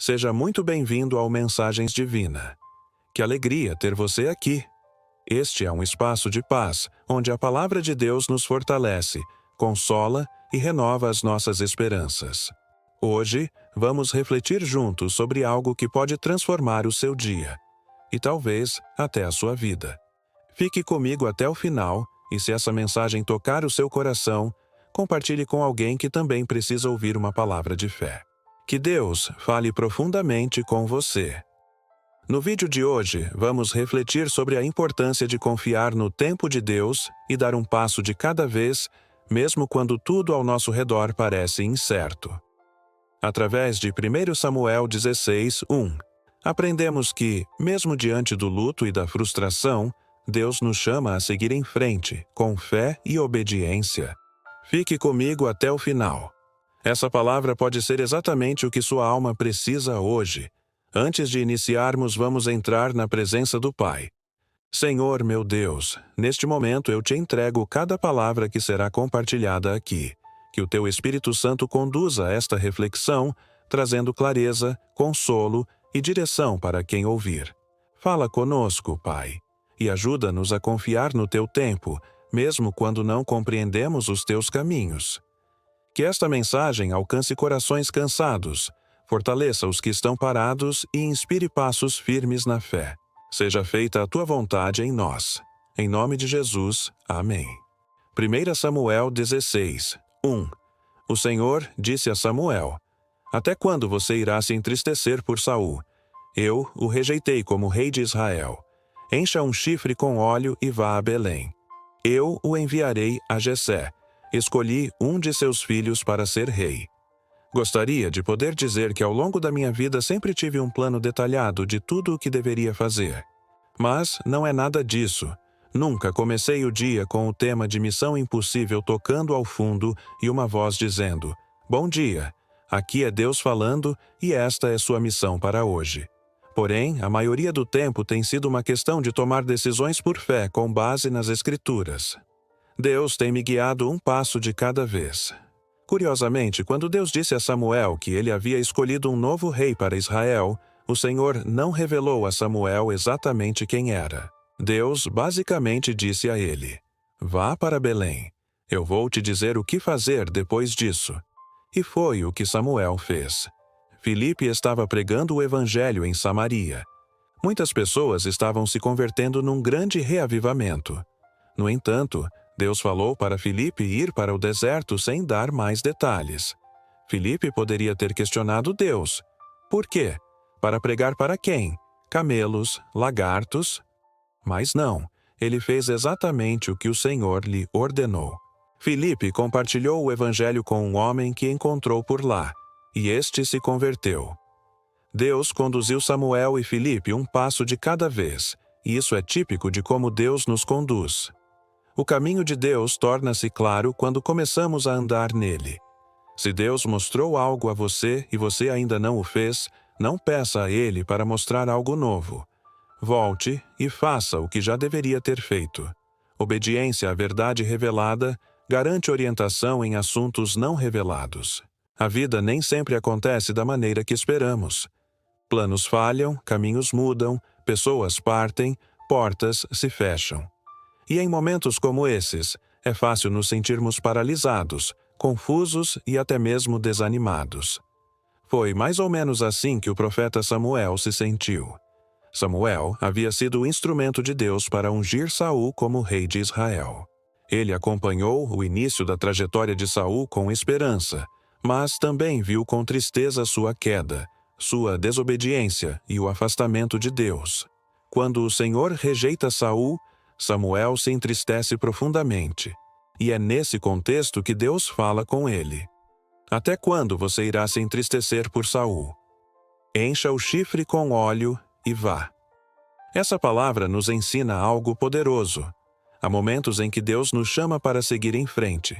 Seja muito bem-vindo ao Mensagens Divina. Que alegria ter você aqui! Este é um espaço de paz, onde a palavra de Deus nos fortalece, consola e renova as nossas esperanças. Hoje, vamos refletir juntos sobre algo que pode transformar o seu dia, e talvez até a sua vida. Fique comigo até o final, e se essa mensagem tocar o seu coração, compartilhe com alguém que também precisa ouvir uma palavra de fé. Que Deus fale profundamente com você. No vídeo de hoje, vamos refletir sobre a importância de confiar no tempo de Deus e dar um passo de cada vez, mesmo quando tudo ao nosso redor parece incerto. Através de 1 Samuel 16, 1, aprendemos que, mesmo diante do luto e da frustração, Deus nos chama a seguir em frente, com fé e obediência. Fique comigo até o final. Essa palavra pode ser exatamente o que sua alma precisa hoje. Antes de iniciarmos, vamos entrar na presença do Pai. Senhor, meu Deus, neste momento eu te entrego cada palavra que será compartilhada aqui. Que o teu Espírito Santo conduza esta reflexão, trazendo clareza, consolo e direção para quem ouvir. Fala conosco, Pai, e ajuda-nos a confiar no teu tempo, mesmo quando não compreendemos os teus caminhos. Que esta mensagem alcance corações cansados, fortaleça os que estão parados e inspire passos firmes na fé. Seja feita a tua vontade em nós. Em nome de Jesus. Amém. 1 Samuel 16, 1. O Senhor disse a Samuel: Até quando você irá se entristecer por Saul? Eu o rejeitei como rei de Israel. Encha um chifre com óleo e vá a Belém. Eu o enviarei a Jessé. Escolhi um de seus filhos para ser rei. Gostaria de poder dizer que ao longo da minha vida sempre tive um plano detalhado de tudo o que deveria fazer. Mas não é nada disso. Nunca comecei o dia com o tema de Missão Impossível tocando ao fundo e uma voz dizendo: Bom dia, aqui é Deus falando e esta é sua missão para hoje. Porém, a maioria do tempo tem sido uma questão de tomar decisões por fé com base nas Escrituras. Deus tem me guiado um passo de cada vez. Curiosamente, quando Deus disse a Samuel que ele havia escolhido um novo rei para Israel, o Senhor não revelou a Samuel exatamente quem era. Deus basicamente disse a ele: Vá para Belém. Eu vou te dizer o que fazer depois disso. E foi o que Samuel fez. Filipe estava pregando o evangelho em Samaria. Muitas pessoas estavam se convertendo num grande reavivamento. No entanto, Deus falou para Filipe ir para o deserto sem dar mais detalhes. Filipe poderia ter questionado Deus. Por quê? Para pregar para quem? Camelos, lagartos? Mas não, ele fez exatamente o que o Senhor lhe ordenou. Filipe compartilhou o evangelho com um homem que encontrou por lá, e este se converteu. Deus conduziu Samuel e Filipe um passo de cada vez, e isso é típico de como Deus nos conduz. O caminho de Deus torna-se claro quando começamos a andar nele. Se Deus mostrou algo a você e você ainda não o fez, não peça a Ele para mostrar algo novo. Volte e faça o que já deveria ter feito. Obediência à verdade revelada garante orientação em assuntos não revelados. A vida nem sempre acontece da maneira que esperamos. Planos falham, caminhos mudam, pessoas partem, portas se fecham. E em momentos como esses, é fácil nos sentirmos paralisados, confusos e até mesmo desanimados. Foi mais ou menos assim que o profeta Samuel se sentiu. Samuel havia sido o instrumento de Deus para ungir Saul como rei de Israel. Ele acompanhou o início da trajetória de Saul com esperança, mas também viu com tristeza sua queda, sua desobediência e o afastamento de Deus. Quando o Senhor rejeita Saul, Samuel se entristece profundamente, e é nesse contexto que Deus fala com ele. Até quando você irá se entristecer por Saul? Encha o chifre com óleo e vá. Essa palavra nos ensina algo poderoso. Há momentos em que Deus nos chama para seguir em frente,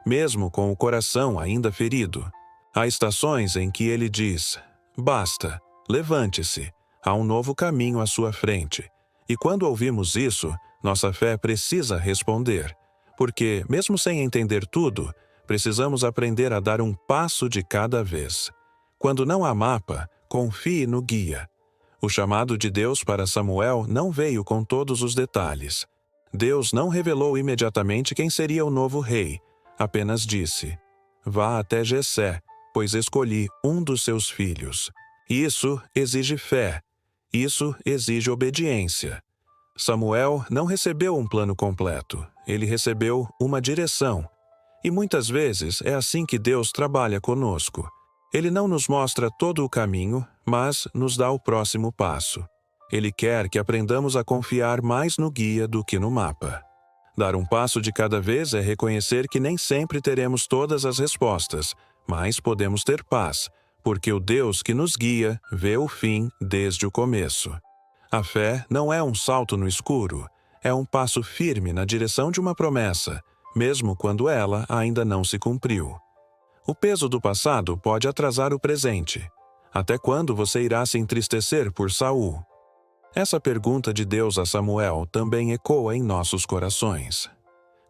mesmo com o coração ainda ferido. Há estações em que Ele diz: Basta, levante-se, há um novo caminho à sua frente. E quando ouvimos isso, nossa fé precisa responder, porque, mesmo sem entender tudo, precisamos aprender a dar um passo de cada vez. Quando não há mapa, confie no guia. O chamado de Deus para Samuel não veio com todos os detalhes. Deus não revelou imediatamente quem seria o novo rei, apenas disse: vá até Jessé, pois escolhi um dos seus filhos. Isso exige fé. Isso exige obediência. Samuel não recebeu um plano completo, ele recebeu uma direção. E muitas vezes é assim que Deus trabalha conosco. Ele não nos mostra todo o caminho, mas nos dá o próximo passo. Ele quer que aprendamos a confiar mais no guia do que no mapa. Dar um passo de cada vez é reconhecer que nem sempre teremos todas as respostas, mas podemos ter paz, porque o Deus que nos guia vê o fim desde o começo. A fé não é um salto no escuro, é um passo firme na direção de uma promessa, mesmo quando ela ainda não se cumpriu. O peso do passado pode atrasar o presente. Até quando você irá se entristecer por Saul? Essa pergunta de Deus a Samuel também ecoa em nossos corações.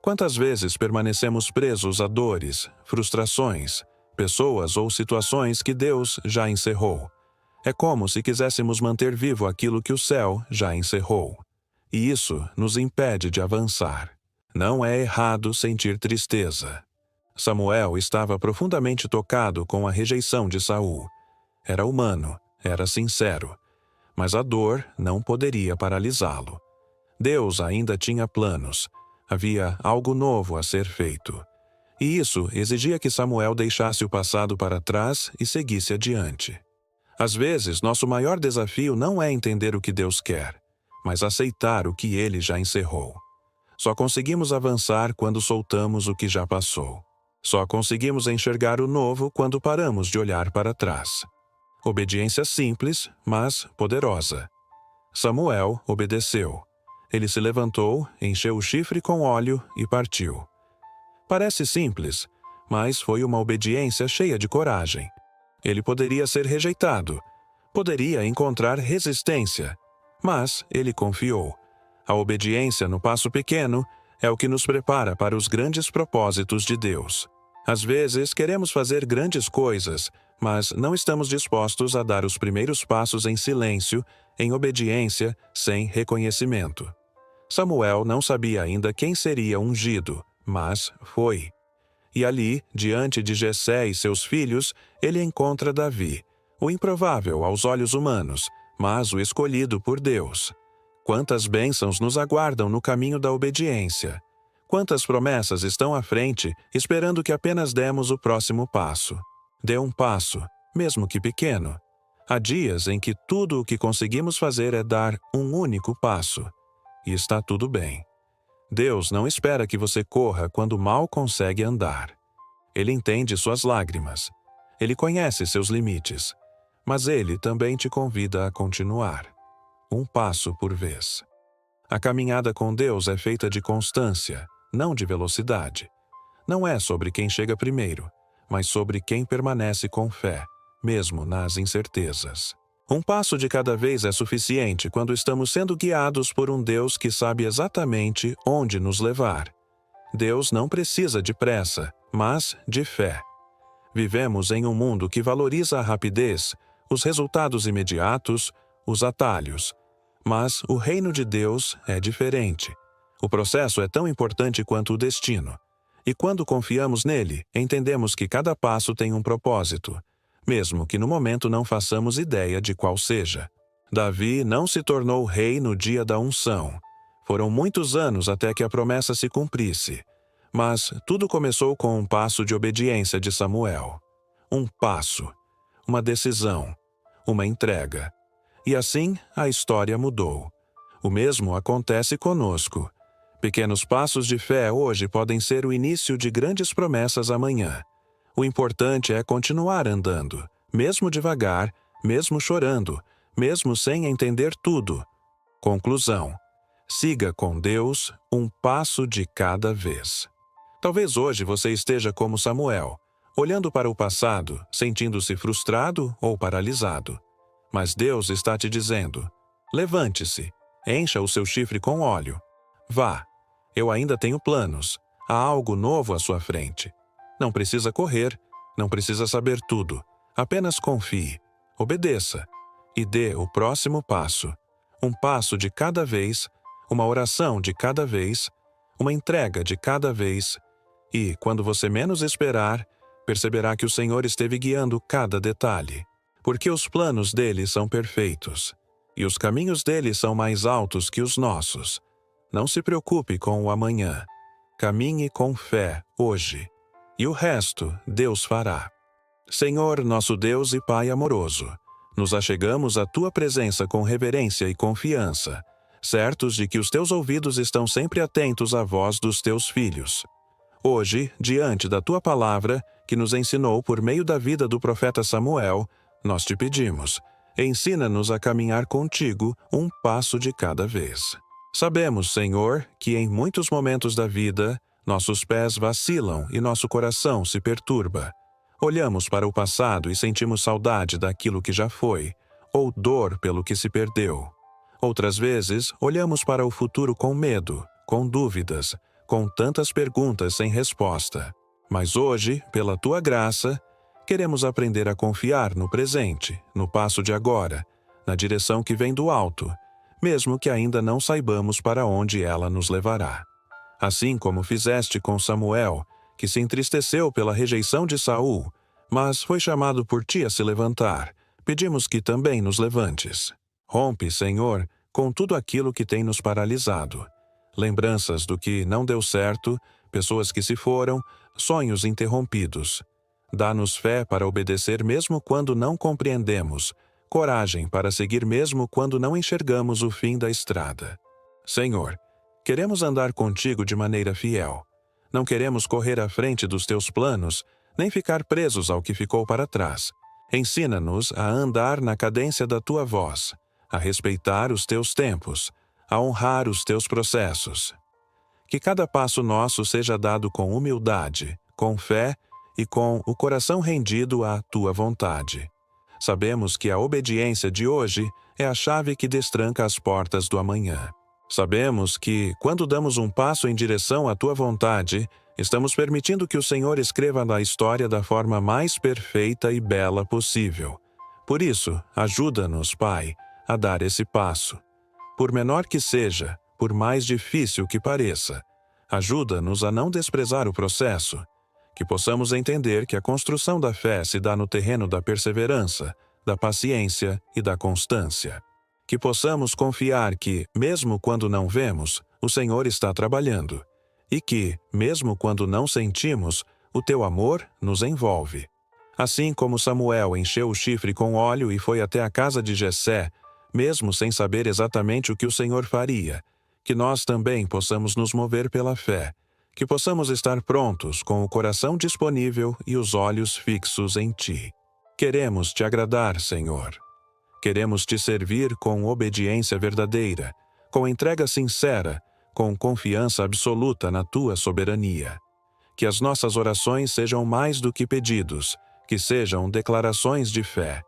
Quantas vezes permanecemos presos a dores, frustrações, pessoas ou situações que Deus já encerrou? É como se quiséssemos manter vivo aquilo que o céu já encerrou. E isso nos impede de avançar. Não é errado sentir tristeza. Samuel estava profundamente tocado com a rejeição de Saul. Era humano, era sincero. Mas a dor não poderia paralisá-lo. Deus ainda tinha planos. Havia algo novo a ser feito. E isso exigia que Samuel deixasse o passado para trás e seguisse adiante. Às vezes, nosso maior desafio não é entender o que Deus quer, mas aceitar o que Ele já encerrou. Só conseguimos avançar quando soltamos o que já passou. Só conseguimos enxergar o novo quando paramos de olhar para trás. Obediência simples, mas poderosa. Samuel obedeceu. Ele se levantou, encheu o chifre com óleo e partiu. Parece simples, mas foi uma obediência cheia de coragem. Ele poderia ser rejeitado, poderia encontrar resistência, mas ele confiou. A obediência no passo pequeno é o que nos prepara para os grandes propósitos de Deus. Às vezes, queremos fazer grandes coisas, mas não estamos dispostos a dar os primeiros passos em silêncio, em obediência, sem reconhecimento. Samuel não sabia ainda quem seria ungido, mas foi. E ali, diante de Jessé e seus filhos, ele encontra Davi, o improvável aos olhos humanos, mas o escolhido por Deus. Quantas bênçãos nos aguardam no caminho da obediência! Quantas promessas estão à frente, esperando que apenas demos o próximo passo? Dê um passo, mesmo que pequeno. Há dias em que tudo o que conseguimos fazer é dar um único passo. E está tudo bem. Deus não espera que você corra quando mal consegue andar. Ele entende suas lágrimas. Ele conhece seus limites. Mas Ele também te convida a continuar. Um passo por vez. A caminhada com Deus é feita de constância, não de velocidade. Não é sobre quem chega primeiro, mas sobre quem permanece com fé, mesmo nas incertezas. Um passo de cada vez é suficiente quando estamos sendo guiados por um Deus que sabe exatamente onde nos levar. Deus não precisa de pressa, mas de fé. Vivemos em um mundo que valoriza a rapidez, os resultados imediatos, os atalhos. Mas o reino de Deus é diferente. O processo é tão importante quanto o destino. E quando confiamos nele, entendemos que cada passo tem um propósito, mesmo que no momento não façamos ideia de qual seja. Davi não se tornou rei no dia da unção. Foram muitos anos até que a promessa se cumprisse. Mas tudo começou com um passo de obediência de Samuel. Um passo, uma decisão, uma entrega. E assim a história mudou. O mesmo acontece conosco. Pequenos passos de fé hoje podem ser o início de grandes promessas amanhã. O importante é continuar andando, mesmo devagar, mesmo chorando, mesmo sem entender tudo. Conclusão: siga com Deus um passo de cada vez. Talvez hoje você esteja como Samuel, olhando para o passado, sentindo-se frustrado ou paralisado. Mas Deus está te dizendo: levante-se, encha o seu chifre com óleo. Vá, eu ainda tenho planos, há algo novo à sua frente. Não precisa correr, não precisa saber tudo, apenas confie. Obedeça e dê o próximo passo. Um passo de cada vez, uma oração de cada vez, uma entrega de cada vez. E, quando você menos esperar, perceberá que o Senhor esteve guiando cada detalhe. Porque os planos dele são perfeitos, e os caminhos dele são mais altos que os nossos. Não se preocupe com o amanhã. Caminhe com fé hoje, e o resto Deus fará. Senhor, nosso Deus e Pai amoroso, nos achegamos à Tua presença com reverência e confiança, certos de que os Teus ouvidos estão sempre atentos à voz dos Teus filhos. Hoje, diante da Tua palavra, que nos ensinou por meio da vida do profeta Samuel, nós te pedimos, ensina-nos a caminhar contigo um passo de cada vez. Sabemos, Senhor, que em muitos momentos da vida, nossos pés vacilam e nosso coração se perturba. Olhamos para o passado e sentimos saudade daquilo que já foi, ou dor pelo que se perdeu. Outras vezes, olhamos para o futuro com medo, com dúvidas, com tantas perguntas sem resposta. Mas hoje, pela Tua graça, queremos aprender a confiar no presente, no passo de agora, na direção que vem do alto, mesmo que ainda não saibamos para onde ela nos levará. Assim como fizeste com Samuel, que se entristeceu pela rejeição de Saul, mas foi chamado por Ti a se levantar, pedimos que também nos levantes. Rompe, Senhor, com tudo aquilo que tem nos paralisado. Lembranças do que não deu certo, pessoas que se foram, sonhos interrompidos. Dá-nos fé para obedecer mesmo quando não compreendemos, coragem para seguir mesmo quando não enxergamos o fim da estrada. Senhor, queremos andar contigo de maneira fiel. Não queremos correr à frente dos Teus planos, nem ficar presos ao que ficou para trás. Ensina-nos a andar na cadência da Tua voz, a respeitar os Teus tempos, a honrar os Teus processos. Que cada passo nosso seja dado com humildade, com fé e com o coração rendido à Tua vontade. Sabemos que a obediência de hoje é a chave que destranca as portas do amanhã. Sabemos que, quando damos um passo em direção à Tua vontade, estamos permitindo que o Senhor escreva na história da forma mais perfeita e bela possível. Por isso, ajuda-nos, Pai, a dar esse passo. Por menor que seja, por mais difícil que pareça, ajuda-nos a não desprezar o processo, que possamos entender que a construção da fé se dá no terreno da perseverança, da paciência e da constância. Que possamos confiar que, mesmo quando não vemos, o Senhor está trabalhando, e que, mesmo quando não sentimos, o Teu amor nos envolve. Assim como Samuel encheu o chifre com óleo e foi até a casa de Jessé, mesmo sem saber exatamente o que o Senhor faria, que nós também possamos nos mover pela fé, que possamos estar prontos com o coração disponível e os olhos fixos em Ti. Queremos Te agradar, Senhor. Queremos Te servir com obediência verdadeira, com entrega sincera, com confiança absoluta na Tua soberania. Que as nossas orações sejam mais do que pedidos, que sejam declarações de fé.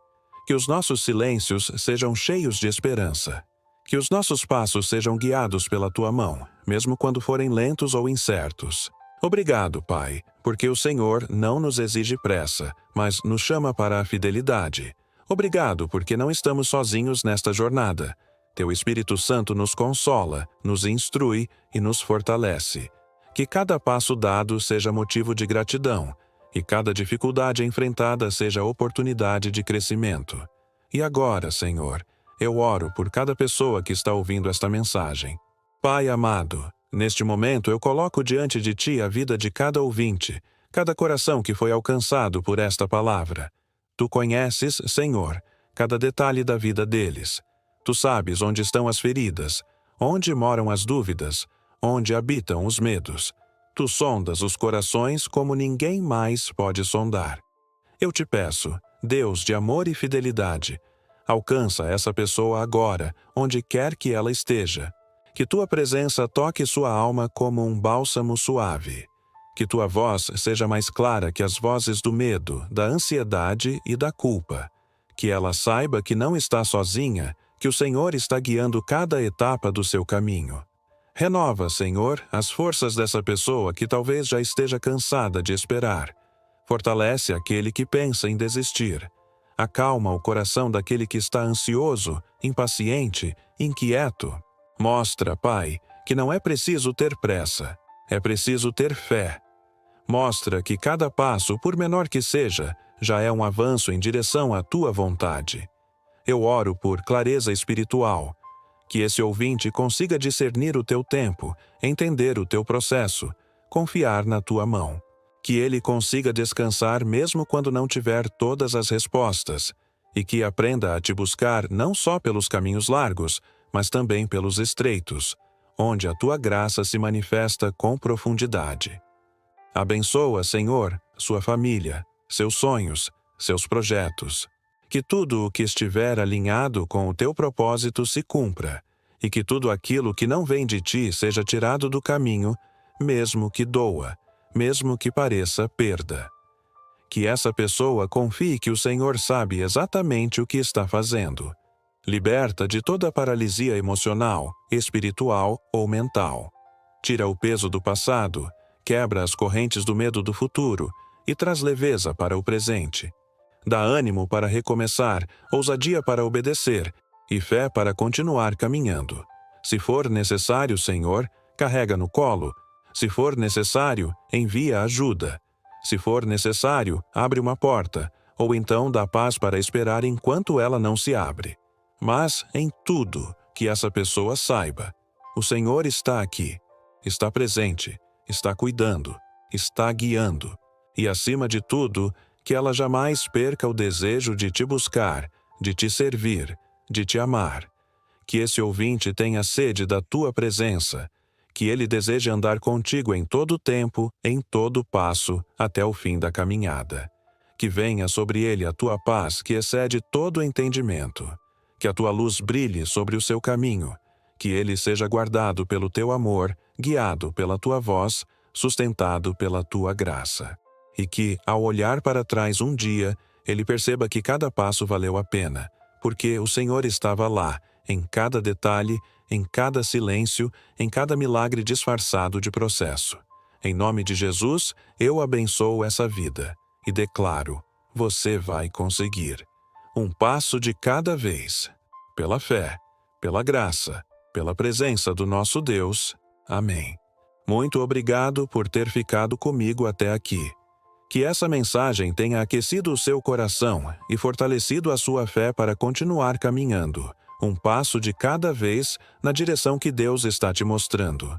Que os nossos silêncios sejam cheios de esperança. Que os nossos passos sejam guiados pela Tua mão, mesmo quando forem lentos ou incertos. Obrigado, Pai, porque o Senhor não nos exige pressa, mas nos chama para a fidelidade. Obrigado porque não estamos sozinhos nesta jornada. Teu Espírito Santo nos consola, nos instrui e nos fortalece. Que cada passo dado seja motivo de gratidão, e cada dificuldade enfrentada seja oportunidade de crescimento. E agora, Senhor, eu oro por cada pessoa que está ouvindo esta mensagem. Pai amado, neste momento eu coloco diante de Ti a vida de cada ouvinte, cada coração que foi alcançado por esta palavra. Tu conheces, Senhor, cada detalhe da vida deles. Tu sabes onde estão as feridas, onde moram as dúvidas, onde habitam os medos. Tu sondas os corações como ninguém mais pode sondar. Eu te peço, Deus de amor e fidelidade, alcança essa pessoa agora, onde quer que ela esteja. Que Tua presença toque sua alma como um bálsamo suave. Que Tua voz seja mais clara que as vozes do medo, da ansiedade e da culpa. Que ela saiba que não está sozinha, que o Senhor está guiando cada etapa do seu caminho. Renova, Senhor, as forças dessa pessoa que talvez já esteja cansada de esperar. Fortalece aquele que pensa em desistir. Acalma o coração daquele que está ansioso, impaciente, inquieto. Mostra, Pai, que não é preciso ter pressa, é preciso ter fé. Mostra que cada passo, por menor que seja, já é um avanço em direção à tua vontade. Eu oro por clareza espiritual, que esse ouvinte consiga discernir o teu tempo, entender o teu processo, confiar na tua mão. Que ele consiga descansar mesmo quando não tiver todas as respostas, e que aprenda a te buscar não só pelos caminhos largos, mas também pelos estreitos, onde a tua graça se manifesta com profundidade. Abençoa, Senhor, sua família, seus sonhos, seus projetos. Que tudo o que estiver alinhado com o teu propósito se cumpra, e que tudo aquilo que não vem de ti seja tirado do caminho, mesmo que doa, mesmo que pareça perda. Que essa pessoa confie que o Senhor sabe exatamente o que está fazendo. Liberta de toda paralisia emocional, espiritual ou mental. Tira o peso do passado, quebra as correntes do medo do futuro e traz leveza para o presente. Dá ânimo para recomeçar, ousadia para obedecer e fé para continuar caminhando. Se for necessário, Senhor, carrega no colo. Se for necessário, envia ajuda. Se for necessário, abre uma porta, ou então dá paz para esperar enquanto ela não se abre. Mas, em tudo, que essa pessoa saiba, o Senhor está aqui, está presente, está cuidando, está guiando. E, acima de tudo, que ela jamais perca o desejo de te buscar, de te servir, de te amar. Que esse ouvinte tenha sede da tua presença, que ele deseje andar contigo em todo o tempo, em todo passo, até o fim da caminhada. Que venha sobre ele a tua paz que excede todo o entendimento. Que a tua luz brilhe sobre o seu caminho. Que ele seja guardado pelo teu amor, guiado pela tua voz, sustentado pela tua graça. E que, ao olhar para trás um dia, ele perceba que cada passo valeu a pena, porque o Senhor estava lá, em cada detalhe, em cada silêncio, em cada milagre disfarçado de processo. Em nome de Jesus, eu abençoo essa vida e declaro: você vai conseguir. Um passo de cada vez. Pela fé, pela graça, pela presença do nosso Deus. Amém. Muito obrigado por ter ficado comigo até aqui. Que essa mensagem tenha aquecido o seu coração e fortalecido a sua fé para continuar caminhando, um passo de cada vez na direção que Deus está te mostrando.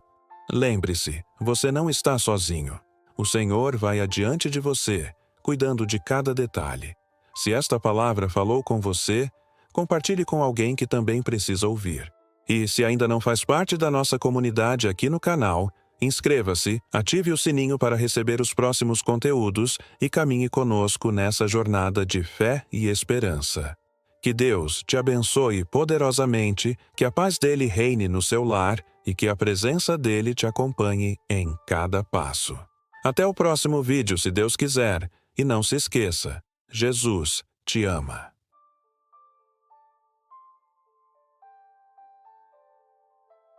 Lembre-se, você não está sozinho. O Senhor vai adiante de você, cuidando de cada detalhe. Se esta palavra falou com você, compartilhe com alguém que também precisa ouvir. E se ainda não faz parte da nossa comunidade aqui no canal, inscreva-se, ative o sininho para receber os próximos conteúdos e caminhe conosco nessa jornada de fé e esperança. Que Deus te abençoe poderosamente, que a paz dele reine no seu lar e que a presença dele te acompanhe em cada passo. Até o próximo vídeo, se Deus quiser, e não se esqueça, Jesus te ama.